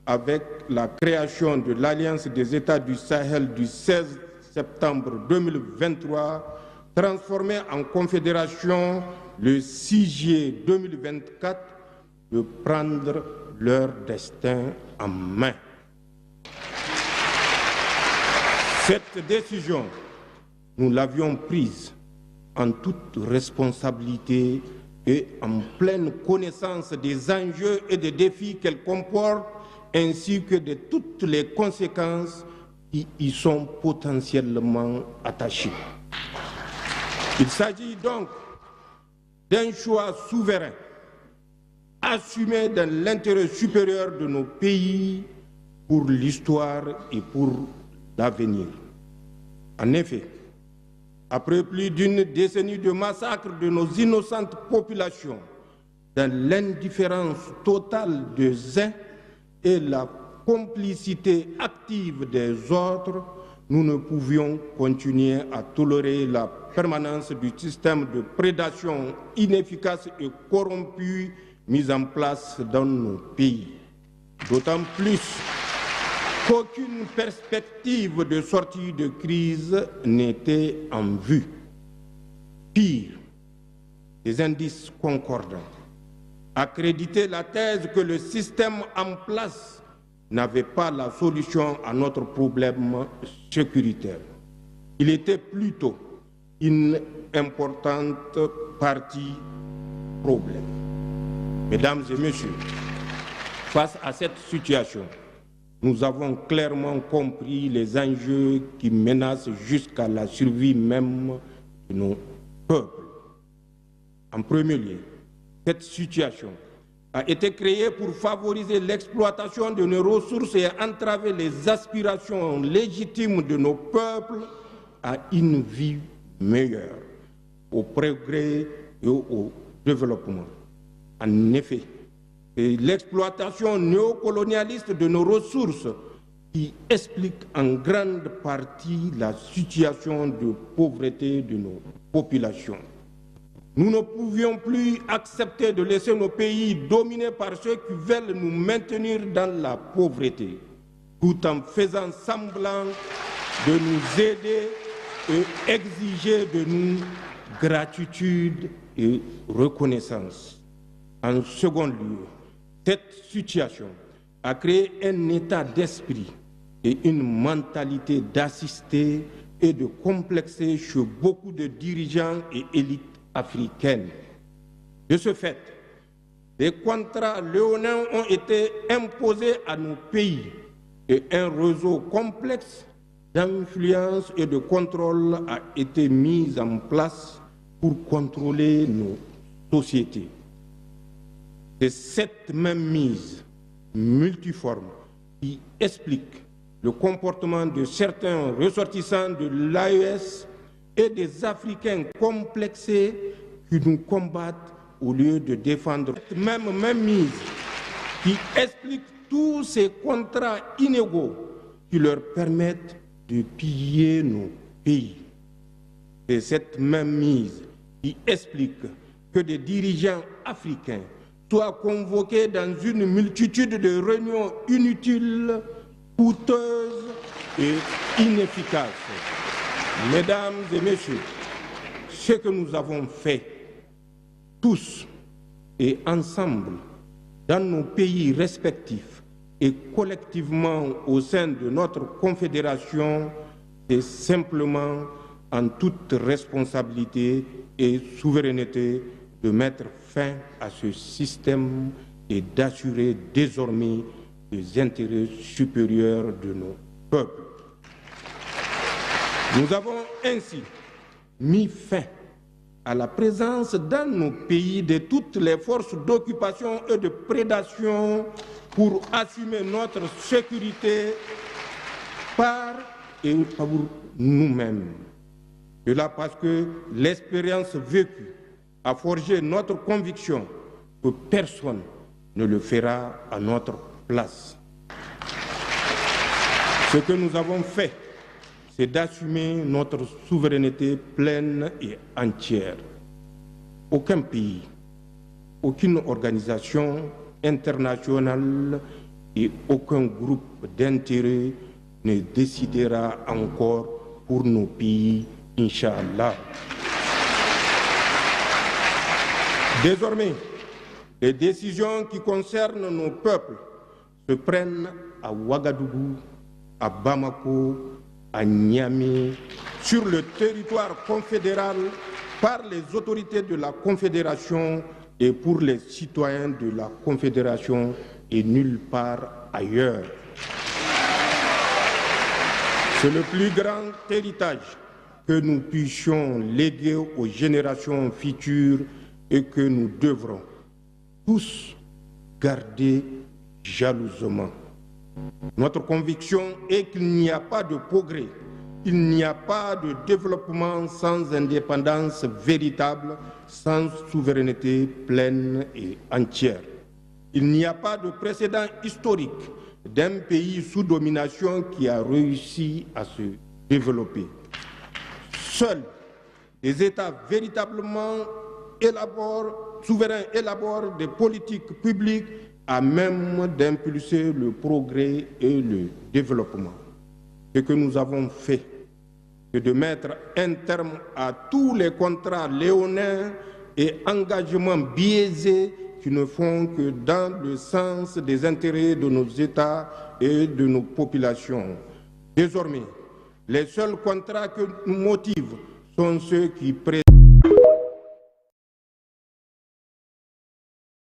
avec la création de l'Alliance des États du Sahel du 16 septembre 2023, transformée en confédération le 6 juillet 2024, de prendre leur destin en main. Cette décision, nous l'avions prise en toute responsabilité et en pleine connaissance des enjeux et des défis qu'elle comporte, ainsi que de toutes les conséquences qui y sont potentiellement attachées. Il s'agit donc d'un choix souverain, assumé dans l'intérêt supérieur de nos pays pour l'histoire et pour l'avenir. En effet, après plus d'une décennie de massacres de nos innocentes populations, dans l'indifférence totale des uns et la complicité active des autres, nous ne pouvions continuer à tolérer la permanence du système de prédation inefficace et corrompu mis en place dans nos pays. D'autant plus qu'aucune perspective de sortie de crise n'était en vue. Pire, des indices concordants accréditaient la thèse que le système en place n'avait pas la solution à notre problème sécuritaire. Il était plutôt une importante partie problème. Mesdames et messieurs, face à cette situation, nous avons clairement compris les enjeux qui menacent jusqu'à la survie même de nos peuples. En premier lieu, cette situation a été créée pour favoriser l'exploitation de nos ressources et entraver les aspirations légitimes de nos peuples à une vie meilleure, au progrès et au développement. En effet, c'est l'exploitation néocolonialiste de nos ressources qui explique en grande partie la situation de pauvreté de nos populations. Nous ne pouvions plus accepter de laisser nos pays dominés par ceux qui veulent nous maintenir dans la pauvreté, tout en faisant semblant de nous aider et exiger de nous gratitude et reconnaissance. En second lieu, cette situation a créé un état d'esprit et une mentalité d'assister et de complexer chez beaucoup de dirigeants et élites africaines. De ce fait, des contrats léonins ont été imposés à nos pays et un réseau complexe d'influence et de contrôle a été mis en place pour contrôler nos sociétés. C'est cette même mise multiforme qui explique le comportement de certains ressortissants de l'AES et des Africains complexés qui nous combattent au lieu de défendre. Cette même mise qui explique tous ces contrats inégaux qui leur permettent de piller nos pays. C'est cette même mise qui explique que des dirigeants africains soient convoqués dans une multitude de réunions inutiles, coûteuses et inefficaces. Mesdames et messieurs, ce que nous avons fait, tous et ensemble, dans nos pays respectifs et collectivement au sein de notre confédération, c'est simplement en toute responsabilité et souveraineté de mettre fin à ce système et d'assurer désormais les intérêts supérieurs de nos peuples. Nous avons ainsi mis fin à la présence dans nos pays de toutes les forces d'occupation et de prédation pour assumer notre sécurité par et pour nous-mêmes. Cela parce que l'expérience vécue a forgé notre conviction que personne ne le fera à notre place. Ce que nous avons fait, c'est d'assumer notre souveraineté pleine et entière. Aucun pays, aucune organisation internationale et aucun groupe d'intérêt ne décidera encore pour nos pays, Inch'Allah. Désormais, les décisions qui concernent nos peuples se prennent à Ouagadougou, à Bamako, à Niamey, sur le territoire confédéral, par les autorités de la Confédération et pour les citoyens de la Confédération et nulle part ailleurs. C'est le plus grand héritage que nous puissions léguer aux générations futures et que nous devrons tous garder jalousement. Notre conviction est qu'il n'y a pas de progrès, il n'y a pas de développement sans indépendance véritable, sans souveraineté pleine et entière. Il n'y a pas de précédent historique d'un pays sous domination qui a réussi à se développer. Seuls des États véritablement souverains élaborent des politiques publiques à même d'impulser le progrès et le développement. Ce que nous avons fait, c'est de mettre un terme à tous les contrats léonins et engagements biaisés qui ne font que dans le sens des intérêts de nos États et de nos populations. Désormais, les seuls contrats que nous motivent sont ceux qui